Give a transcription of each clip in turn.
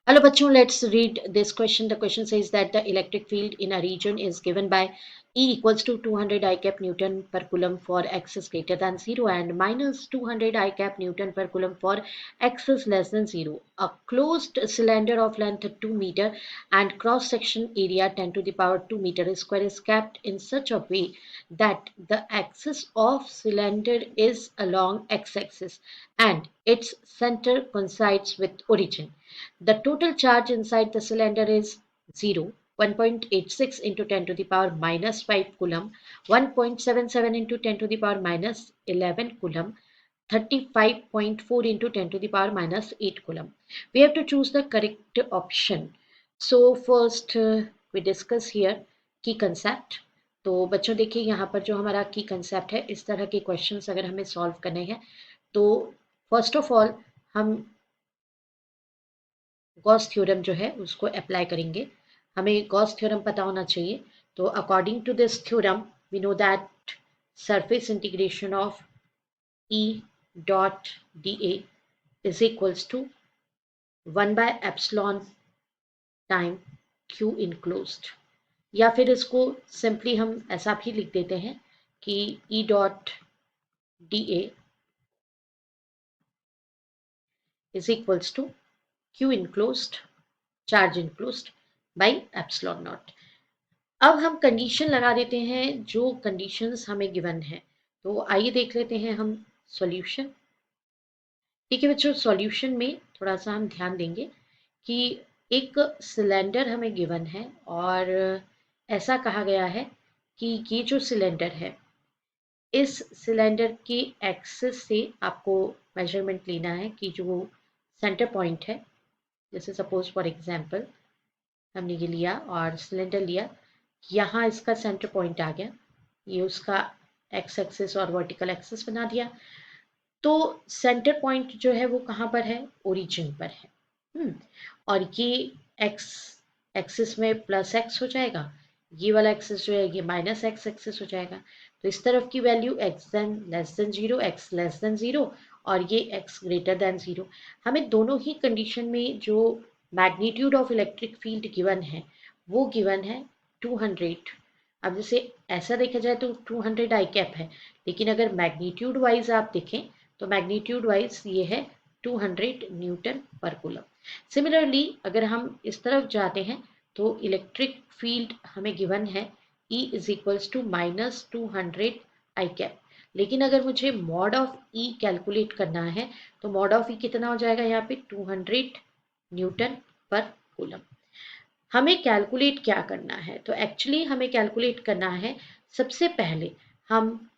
Hello, bachcho, let's read this question. The question says that the electric field in a region is given by E equals to 200 I cap Newton per coulomb for x is greater than 0 and minus 200 I cap Newton per coulomb for x is less than 0. A closed cylinder of length 2 meter and cross section area 10 to the power 2 meter square is kept in such a way that the axis of cylinder is along x-axis and its center coincides with origin. The total charge inside the cylinder is 0, 1.86 into 10 to the power minus 5 coulomb, 1.77 into 10 to the power minus 11 coulomb, 35.4 into 10 to the power minus 8 coulomb. We have to choose the correct option. So first we discuss here key concept. तो बच्चों देखिए यहाँ पर जो हमारा की concept है, इस तरह के क्वेश्चंस अगर हमें सॉल्व करने हैं तो फर्स्ट ऑफ ऑल हम गॉस थ्योरम जो है उसको अप्लाई करेंगे। हमें गॉस थ्योरम पता होना चाहिए। तो according to this theorem we know that surface integration of E dot dA is equals to 1 by epsilon time Q enclosed, या फिर इसको सिंपली हम ऐसा भी लिख देते हैं कि E dot dA is equals to Q enclosed charge enclosed by epsilon naught। अब हम कंडीशन लगा देते हैं जो कंडीशंस हमें गिवन है। तो आइए देख लेते हैं हम सॉल्यूशन। ठीक है बच्चों, सॉल्यूशन में थोड़ा सा हम ध्यान देंगे कि एक सिलेंडर हमें गिवन है और ऐसा कहा गया है कि ये जो सिलेंडर है इस सिलेंडर के एक्सिस से आपको मेजरमेंट लेना है कि जो सेंटर पॉइंट है, जैसे सपोज फॉर एग्जांपल हमने ये लिया और सिलेंडर लिया, यहाँ इसका सेंटर पॉइंट आ गया, ये उसका एक्स एक्सिस और वर्टिकल एक्सिस बना दिया। तो सेंटर पॉइंट जो है वो कहाँ पर है, ओरिजिन पर है। और ये एक्स एक्सिस में प्लस एक्स हो जाएगा, ये वाला एक्सिस जो है ये माइनस एक्स एक्सिस हो जाएगा। तो इस तरफ की value x than less than zero, x less than zero और ये एक्स ग्रेटर देन जीरो। हमें दोनों ही कंडीशन में जो magnitude of electric field given है वो गिवन है 200। अब जैसे ऐसा देखा जाए तो 200 आई कैप है, लेकिन अगर मैग्नीट्यूड वाइज आप देखें तो मैग्नीट्यूड वाइज ये है 200 न्यूटन पर कूलम। सिमिलरली अगर हम इस तरफ जाते हैं तो इलेक्ट्रिक फील्ड हमें गिवन है E is equals to minus 200 I cap, लेकिन अगर मुझे मॉड ऑफ E कैलकुलेट करना है तो मॉड ऑफ E कितना हो जाएगा यहाँ पे 200 न्यूटन पर कूलम। हमें कैलकुलेट क्या करना है, तो एक्चुअली हमें कैलकुलेट करना है, सबसे पहले हम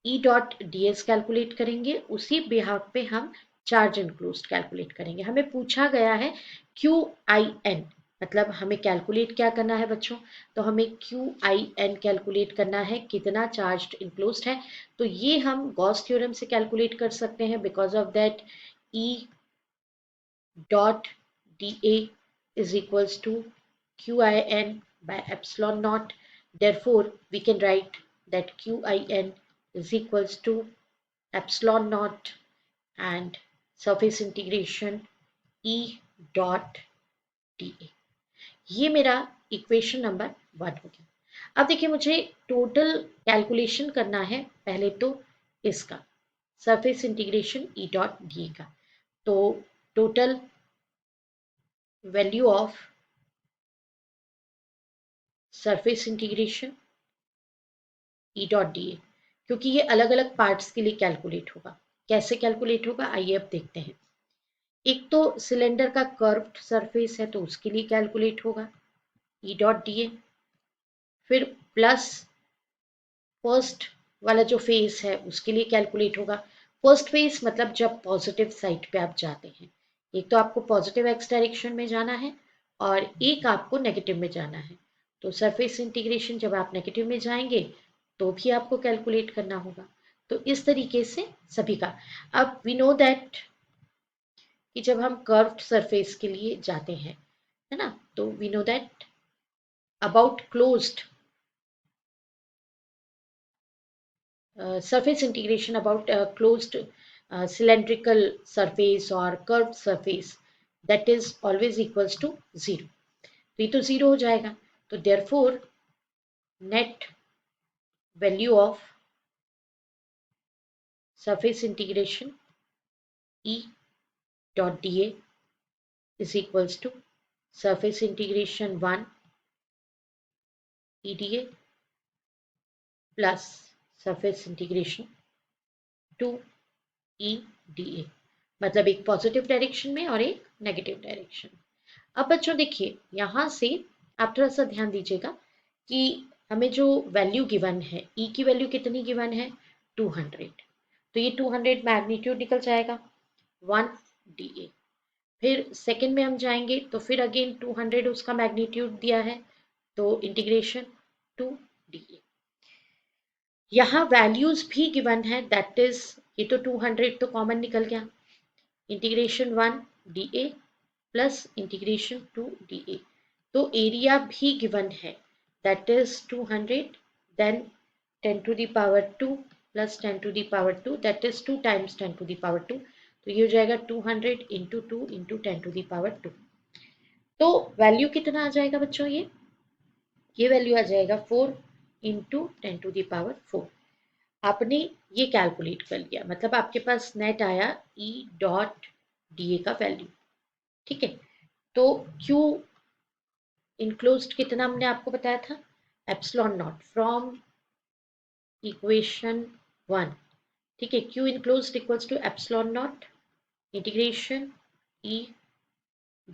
E dot D S calculate करेंगे, उसी बिहाफ पे हम चार्ज एनक्लोज्ड कैलकुलेट करेंगे। हमें पूछा गया है क्यू आई एन, मतलब हमें कैलकुलेट क्या करना है बच्चों, तो हमें क्यू आई एन कैलकुलेट करना है कितना चार्ज इंक्लोज्ड है। तो ये हम गॉस थ्योरम से कैलकुलेट कर सकते हैं, because of that E dot dA is equals to Qin by epsilon naught. Therefore, we can write that Qin is equals to epsilon naught and surface integration E dot dA। ये मेरा equation number 1 हो गया। अब देखिए मुझे total calculation करना है पहले तो इसका surface integration E dot D का। तो total value of surface integration E dot D A, क्योंकि ये अलग अलग पार्ट्स के लिए कैलकुलेट होगा। कैसे कैलकुलेट होगा आइए अब देखते हैं। एक तो सिलेंडर का कर्व्ड सरफेस है तो उसके लिए कैलकुलेट होगा ई डॉट डी ए, फिर प्लस फर्स्ट वाला जो फेस है उसके लिए कैलकुलेट होगा। फर्स्ट फेस मतलब जब पॉजिटिव साइड पे आप जाते हैं, एक तो आपको पॉजिटिव एक्स डायरेक्शन में जाना है और एक आपको नेगेटिव में जाना है। तो सरफेस इंटीग्रेशन जब आप नेगेटिव में जाएंगे तो भी आपको कैलकुलेट करना होगा। तो इस तरीके से सभी का। अब वी नो दैट कि जब हम कर्व्ड सरफेस के लिए जाते हैं, है ना, तो we know that about closed surface integration about closed cylindrical surface or curved surface, that is always equals to 0, तो ये तो 0 हो जाएगा, तो therefore net value of surface integration E dot dA is equals to surface integration 1 EDA plus surface integration 2 EDA, मतलब एक positive direction में और एक नेगेटिव डायरेक्शन। अब बच्चों देखिए यहाँ से आप थोड़ा सा ध्यान दीजिएगा कि हमें जो वैल्यू गिवन है, E की वैल्यू कितनी गिवन है 200, तो ये 200 मैग्नीट्यूड निकल जाएगा 1 DA। फिर सेकंड में हम जाएंगे तो फिर अगेन 200 उसका मैग्नीट्यूड दिया है, तो इंटीग्रेशन 2 DA। यहाँ वैल्यूज भी गिवन है, दैट इज ये तो 200 तो कॉमन निकल गया, integration 1 DA plus integration 2 DA, तो एरिया भी गिवन है, that is 200 then 10 to the power 2 plus 10 to the power 2, that is 2 times 10 to the power 2, तो ये हो जाएगा 200 into 2 into 10 to the power 2। तो वैल्यू कितना आ जाएगा बच्चों, ये वैल्यू आ जाएगा 4 इंटू 10 टू द पावर 4। आपने ये कैलकुलेट कर लिया, मतलब आपके पास नेट आया E डॉट DA का वैल्यू, ठीक है। तो Q इनक्लोज्ड कितना हमने आपको बताया था, एप्सिलॉन नॉट फ्रॉम इक्वेशन 1, ठीक है। Q enclosed equals to epsilon not integration E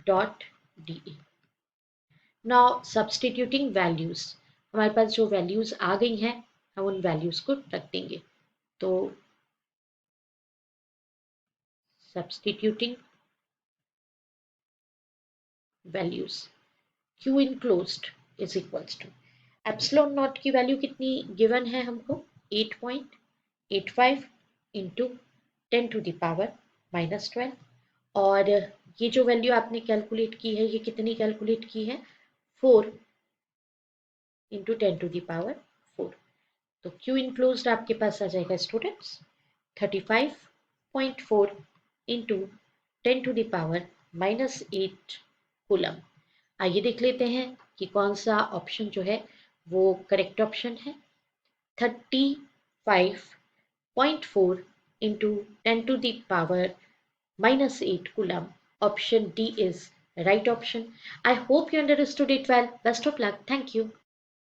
dot DA। Now substituting values, हमारे पास जो वैल्यूज आ गई हैं हम उन वैल्यूज को रख देंगे, तो substituting values Q enclosed is equals to epsilon not की वैल्यू कितनी गिवन है हमको 8.85 इंटू 10 टू द पावर -12, और ये जो वैल्यू आपने कैलकुलेट की है ये कितनी कैलकुलेट की है 4 इंटू 10 टू द पावर 4, तो Q इनक्लोज्ड आपके पास आ जाएगा students 35.4 into 10 to the power -8 coulomb. आइए देख लेते हैं कि कौन सा ऑप्शन जो है वो करेक्ट ऑप्शन है। 35.4 into 10 to the power -8 coulomb, option D is right option. I hope you understood it well. Best of luck. Thank you.